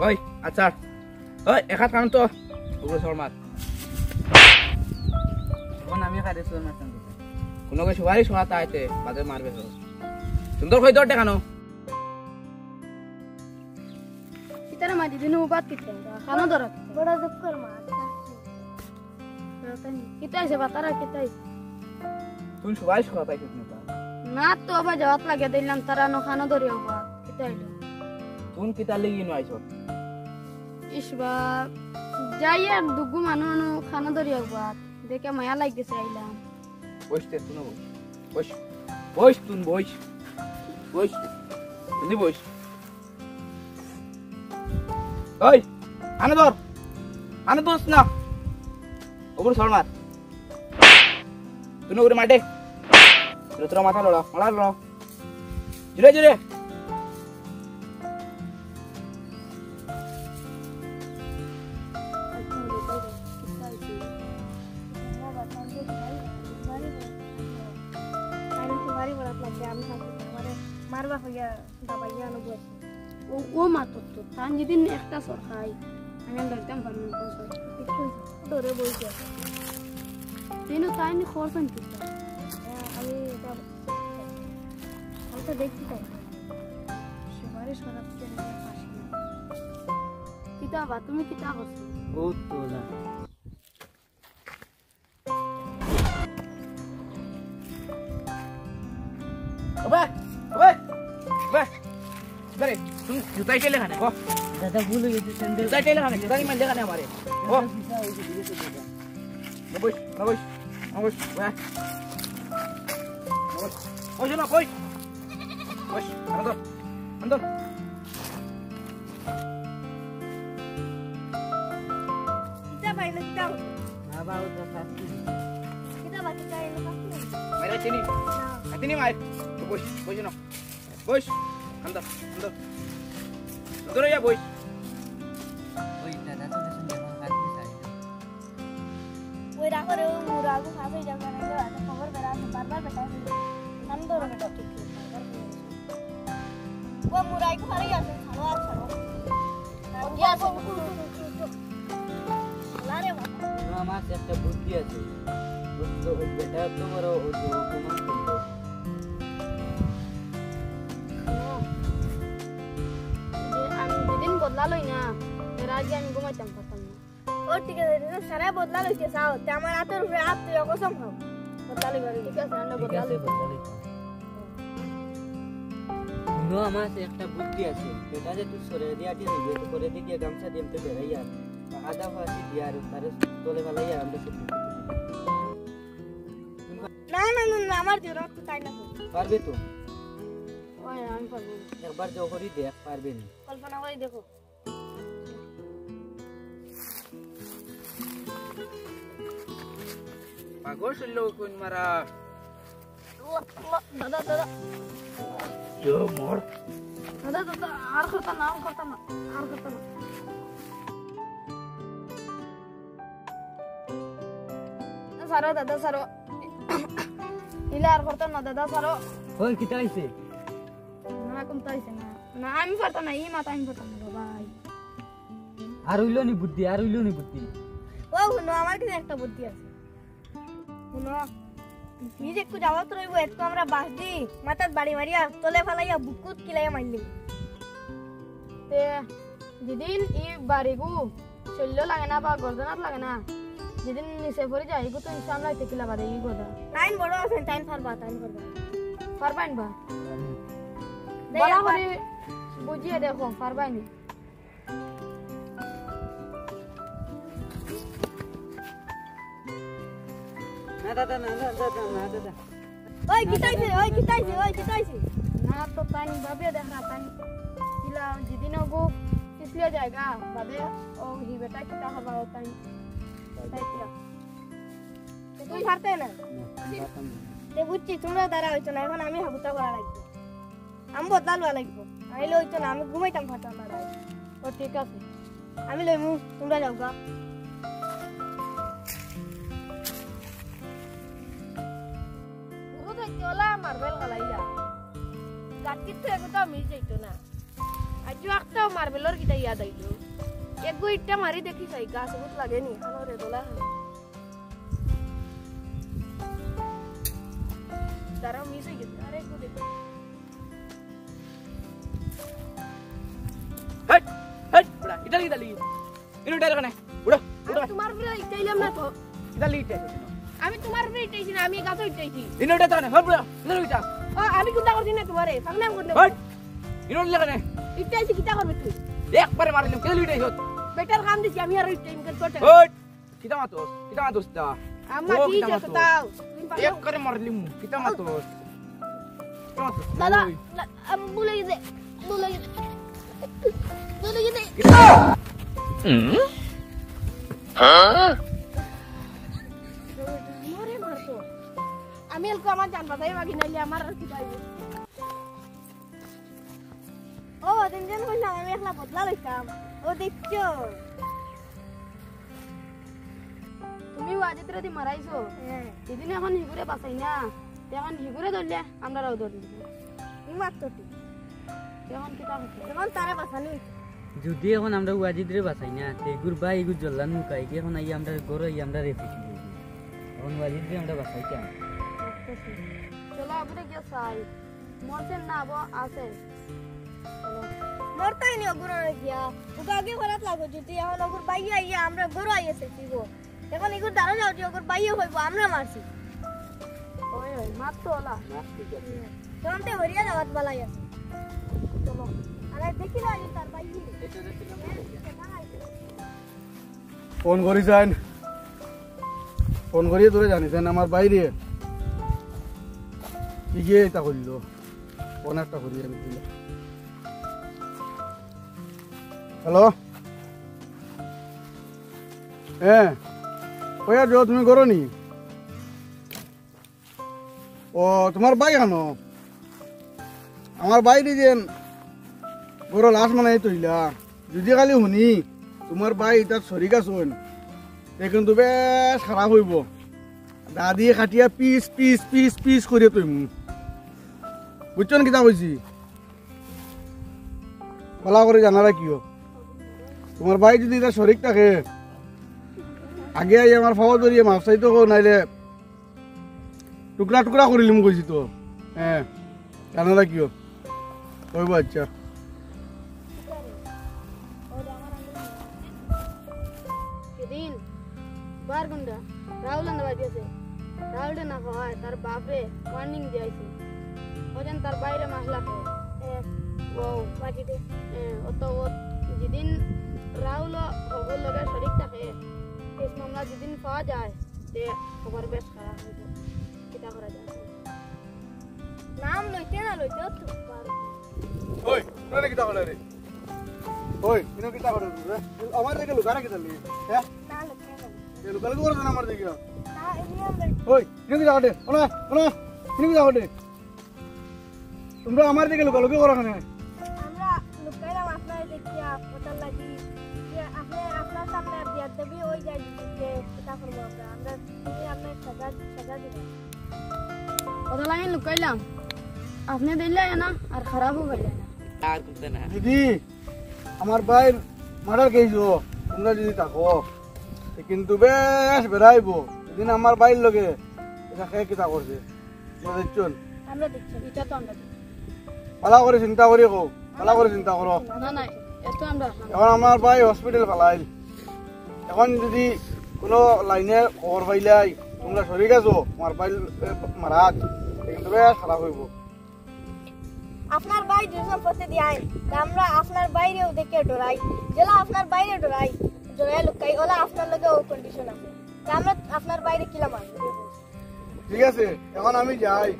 ওই আচ্ছা ওই একাত কাম তো ওগুলো সর মার কোন আমি কারে সর মারতাম কোনো কিছু বাড়ি শোনাতে আইতে বাদে মারবে তো সুন্দর কই দরটা কেন ইতারা মাঝে দিন উবাত কিতে খানা ধরা বড় দক্কর মা কিতাইছে বাতারা কিতাইছে তুই সবাই শোনাতে আইছিস না তো আবার যাওয়াত লাগে দিলাম তারা ন খানা ধরিও বা কিতাইলো তুই কিতা লাগি নো আইছ ইসবা যাই আর দুগু মানু খানা ধরিও বা দেখে মায়া লাগতেছে আইলাম বসতে শুনো বস বস তুই বস বস তুই বস ওই আনে দোস না ওপর সর মার তুই ওরে মাঠে তোর মাথা লড়া জুড়ে জুড়ে মারবা হইয়া দাবাইয়া আনো বস ও মাতো তো তান যেদিন একটা সরকাই আমি দেখতাম পারলাম ধরে বইছে তিনও তাই নি খরচন কি আমি এটা দেখছি তাই সবারই সরাতে পাশে কিতাবা তুমি কিতা করছো বহুত তোলা ওবে আরে तुम जूता के लेखाने को दादा भूल गए थे संडे जूता के लेखाने जूता की मन लेखाने हमारे ओ नबोश ओए ना कोई बस अंदर किता पाइलो किता हां बाऊ तो फास्ट किता बाकी चाहिए लो मेरा चीनी नहीं मार बस ना बस अंदर या बस ওই দাদা তো संडे में हाथ में सारी ওই রাখো রে মুরা को खासे जगह नहीं है तो खबर बेरा बार बेटा हम दो बेटा ठीक वो मुराई को खाली आसे खालो अच्छा या सब लारे बाबा আমার একটা বুদ্ধি আছে তো বেটা তোমার ও যে অপমান করলো বদলা লই না এর আগে আমি ঘুমাইতাম পারতাম না ও ঠিক আছে সারা বদলা লইতে চাও তে আমার হাতের উপরে হাত তুই কসম খাও বদলা লই বাড়ি ঠিক আছে আমরা বদলা লই নো আমার একটা বুদ্ধি আছে বেটা যে তুই সরে দিয়াটি দিবে তো করে দিয়ে গামছা দিমতে বেরাইয়া আদা ফাসি দিয়ার তারে তোলে ফেলাইয়া আমরা সব না আমার জোর তো তাই না পারবে তো ওই আমি পারবো একবার যাও করি দেখ পারবে না কল্পনা করে দেখো পাগল ছিল কোন মারা দাদা जो मोर दादा আর কথা না সারো দাদা সারো ইলা আর করতে না দাদা সারো ওই কিটা আইছে না কোন তাইছে না আমি পারতাম না এই মাথা আমি পারতাম না ভাই আর হইলো নি বুদ্ধি ও হুনো আমার কাছে একটা বুদ্ধি আছে হুনো এই যে একটু যাওয়া তো রইব একটু আমরা বাস দি মাথার বাড়ি মারিয়া তলে ফেলাইয়া বুকুত কিলাইয়া মারলি তে যেদিন এই বাড়িগু শৈল্য লাগে না বা গর্দনাত লাগে না যেদিন নিচে পড়ে যায় এগু তো ইনশাআল্লাহ লাইতে কিলা বাদে এই কথা টাইম বড় আছে টাইম পারবাইন বা বলা করে বুঝিয়ে দেখো পারবাইন না দাদা ওই কিতাইছে না তো পানি ভাবে দেখ না পানি কিলা যেদিন গো পিছলে জায়গা বাদে ও হি বেটা কিতা হবা ও পানি তাইছিলা তুই পারতে না তে বুঝছি তোমরা দ্বারা হইতো না এখন আমি হাবুতা করা লাগবে আমি বদলা লওয়া লাগবে আইলে হইতো না আমি ঘুমাইতাম ফাটাম না ও ঠিক আছে আমি লইমু তোমরা যাও গা মার্বেল গালাইলা গাটির তো এগুলো মিস যাইতো না আজ একটা মার্বেলর কিটা ইয়াদ আইলো এক গো ইটটা মারি দেখি চাই গাছ বহুত লাগেনি আরে দোলা দাঁড়াও মিস হয়ে গেছে আরে গো দেখো হট হট বড়া ইতালি ইতালি ইনো ডাইরে কানে উড়া উড়া তোমার ভিতরে ইটাইলাম না তো ইতালি ইতে আমি তোমার ভিতরে ইটাইছি না আমি গাছ ইটাইছি ইনো ডাইরে কানে হট বড়া ইনো ইটা আমি কোনটা করছি না তোমারে পাগলাম করতে হট ইনো ডাইরে কানে ইটাইছি কিটা করবে তুই একবারে মারলাম কেলি ইটাই হট বেটার কাম দিছি আমি আর ইটাইম করতে হট কিটা মাতোস দা আম্মা ঠিক আছে তাও একবারে মারলিম কিটা মাতোস দাদা বলে গেছে আমি এলকো আমার জান বাজাই বাকি নাইলে আমার আর কি পাইব ও দিন কইলাম আমি একলা বদলা লইতাম ও দেখছো তুমি ওয়াজিত্রে দি মারাইছো সেদিন এখন হিগুরে বাঁচাই না এখন হিগুরে ধরলে আমরাও ধরলি মাত্র এখন কিতা হচ্ছে এখন তারা বাঁচানি যদি এখন আমরা ওয়াজিদরে বাঁচাই না তেগুর বা এগুর জল্লান মুকাই কি এখন আই আমরা গরো আই আমরা রেফিউজি এখন ওয়াজিদরে আমরা বাঁচাই কেন চলো আপনি গিয়ে চাই মরছেন না আবো আছে মরতাই নি অগুর গিয়া ওটা আগে খারাপ লাগো যদি এখন অগুর বাইয়া আইয়া আমরা গরু আইয়াছে দিব এখন এগুর দাঁড়া যাও যে অগুর বাইয়া হইব আমরা মারছি ওই ওই মাত্র ওলা তখন তে হরিয়া যাওয়াত বালাই আছে চলো আরে দেখি না তার বাইয়া ফোন করিয়ে তোরে জানিছেন আমার বাইরে কি গিয়ে এটা করল ফোন একটা করিয়ে আমি দিলাম হ্যালো হ্যাঁ কয়া যাও তুমি করো নি ও তোমার বাই আনো আমার বাইরে যে গরো লাশ মানে তৈলা যদি খালি শুনি তোমার ভাই তার শরীর আছেন কিন্তু বেশ খারাপ হইব দাদি কাটিয়া পিস পিস পিস পিস করে তুই বুঝছো না কিতা কইছি বলা করে জানারা কিও তোমার ভাই যদি তার শরীর থাকে আগে আই আমার ফাওয়া ধরিয়ে মাছ চাইতো নাইলে টুকরা টুকরা করিলিম কইছি তো হ্যাঁ জানারা কিও কইব আচ্ছা সেদিন বার গুন্ডা রাহুল বাজি আছে রাহুলটা না খাওয়ায় তার বাপরে ওয়ার্নিং দিয়েছে ওজন তার বাইরে মাসলা খায় ও বাজিতে অত ও যেদিন রাহুল ওর লগে শরীর থাকে কেস মামলা যেদিন পাওয়া যায় তে খবর বেশ খারাপ হইতো কিটা করা যায় নাম লইতে না লইতে তো ওই তোরা কিতা করে রে ওই ইনো কিতা করে রে আমার দেখে লুকারা কিতা লি হ্যাঁ না লইতে না এ লুকারা কি করে আমার দেখি না এমনি আমরা ওই ইনো কিতা করে ওনা ওনা ইনো কিতা করে তোমরা আমার দেখে লুকালুকি করো কেন আমরা লুকাইলাম আপনার দেখিয়া পতাল লাগি যে আপনি আপনার সামনে বিয়া দেবী ওই যাই যে কথা করবো আমরা তুমি আপনার সাজা দিবেন কথা লাগে লুকাইলাম আপনি দিলে না আর খারাপও হইলে না আর করতে না দিদি আমার ভাইয়ের মার্ডার কেইছো তোমরা যদি থাকো কিন্তু বেশ বেড়াইব সেদিন আমার ভাইয়ের লগে এটা খেয়ে কিতা করছে দেখছুন আমরা দেখছি এটা তো আমরা পালা করে চিন্তা করি কো পালা করে চিন্তা করো না না এত আমরা এখন আমার ভাই হসপিটাল ফেলাইল এখন যদি কোনো লাইনে খবর পাইলাই তোমরা শরীর আছো আমার ভাই মারাত কিন্তু বেশ খারাপ হইব আপনার ভাই যে সম্পত্তি দিয়াই আমরা আপনার বাইরেও দেখে ডরাই যেলা আপনার বাইরে ডরাই লুকাই ওলা আপনার লগে ও কন্ডিশন আছে আমরা আপনার বাইরে কিলাম আসবে ঠিক আছে এখন আমি যাই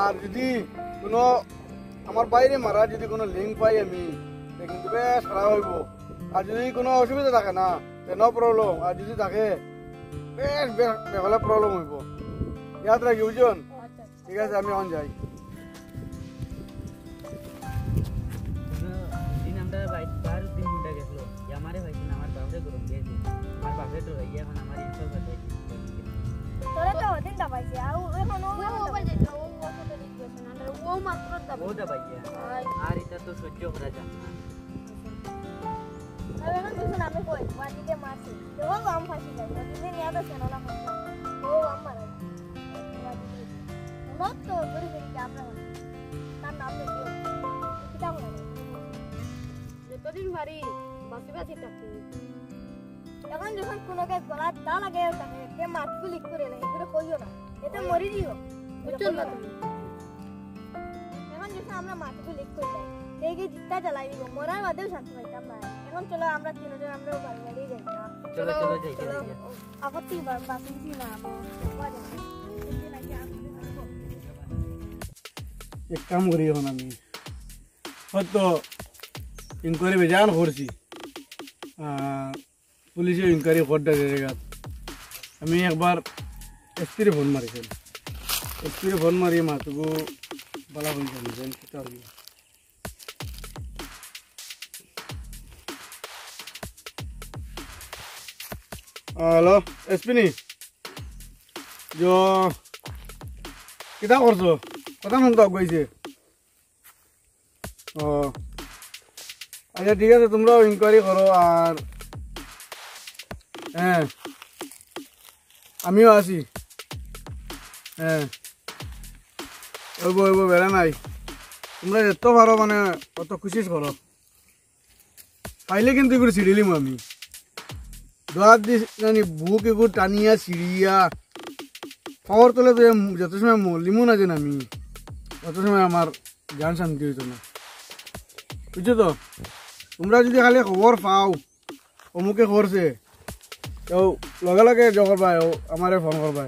আর যদি কোনো আমার বাইরে মারা যদি কোনো লিঙ্ক পাই আমি কিন্তু বেশ খারাপ হইব আর যদি কোনো অসুবিধা থাকে না নো প্রবলেম আর যদি থাকে বেশ বেহলে প্রবলেম হইব ইয়াদ রাখি বুঝুন ঠিক আছে আমি অন যাই দিন আমরা বার দিন গুন্ডা গেছিল আমারে ভাইছি না আমার বাপরে গরম দিয়েছে আমার বাপরে তো ভাইয়া এখন আমার ইনসাল বাজাই তোরা তো ওদিন দাবাইছে আর এখন ও মোবাইল যেটা ও কত দিন গেছে না ও মাত্র ও দা ভাইয়া আর এটা তো সহ্য করা যায় না আমি কই বাড়িতে মারছি ও আম ফাঁসি যায় নদীতে নিয়ে তো কেন না ও আম মারা মত তো করে ফেলি আপনার তার নাম দিও কিটা বলে যতদিন পারি বাঁচি বাঁচি থাকি এখন যখন কোনো কে গলা তা লাগে তাকে কে মাতকু লিক করে না এগুলো কইও না এতে মরি দিও বুঝছো না তুমি এখন যখন আমরা মাতকু লিক করে যাই দেখে জিতটা জ্বালাই দিব মরার বাদেও শান্তি পাইতাম না এখন চলো আমরা তিনজন আমরা বাড়ি বাড়ি যাই না চলো চলো যাই চলো আপত্তি বাসিছি না এক কাম করি এখন আমি হয়তো ইনকোয়ারি বেজান করছি পুলিশে ইনকোয়ারি করতে জায়গা আমি একবার এসপিরে ফোন মারিছিলাম এসপিরে ফোন মারি মাতুকু বলা বলছিলাম কিতা হইল হ্যালো এসপি নি কিতা করছো কথা শুনতে গেছে ও আচ্ছা ঠিক আছে তোমরাও ইনকোয়ারি করো আর হ্যাঁ আমিও আছি হ্যাঁ ওইব বেড়া নাই তোমরা এত পারো মানে অত খুশি করো পাইলে কিন্তু এগুলো ছিড়িলিম আমি দোয়ার দিস জানি বুক এগুলো টানিয়া ছিড়িয়া খবর তোলে তো যত সময় মরলিমও না যেন আমি তত সময় আমার জান শান্তি হইতো না বুঝছো তো তোমরা যদি খালি খবর পাও অমুকে করছে কেউ লগে লগে করবা আমারে ফোন করবা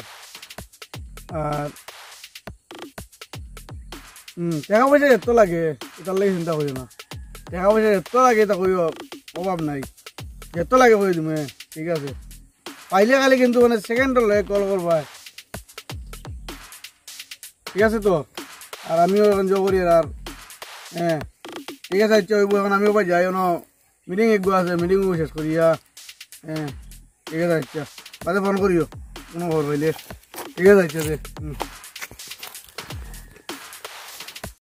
আর টাকা পয়সা এত লাগে এটার লাগে চিন্তা করি না টাকা পয়সা এত লাগে তা কই অভাব নাই এত লাগে কই তুমি ঠিক আছে পাইলে খালি কিন্তু মানে সেকেন্ডের লাগে কল করবা ঠিক আছে তো আর আমিও এখন জো করি আর হ্যাঁ ঠিক আছে আচ্ছা ওইব এখন আমিও যাই মিটিং এগো আছে মিটিংও শেষ করিয়া হ্যাঁ ঠিক আছে আচ্ছা বাদে ফোন করিও কোনো খবর পাইলে ঠিক আছে আচ্ছা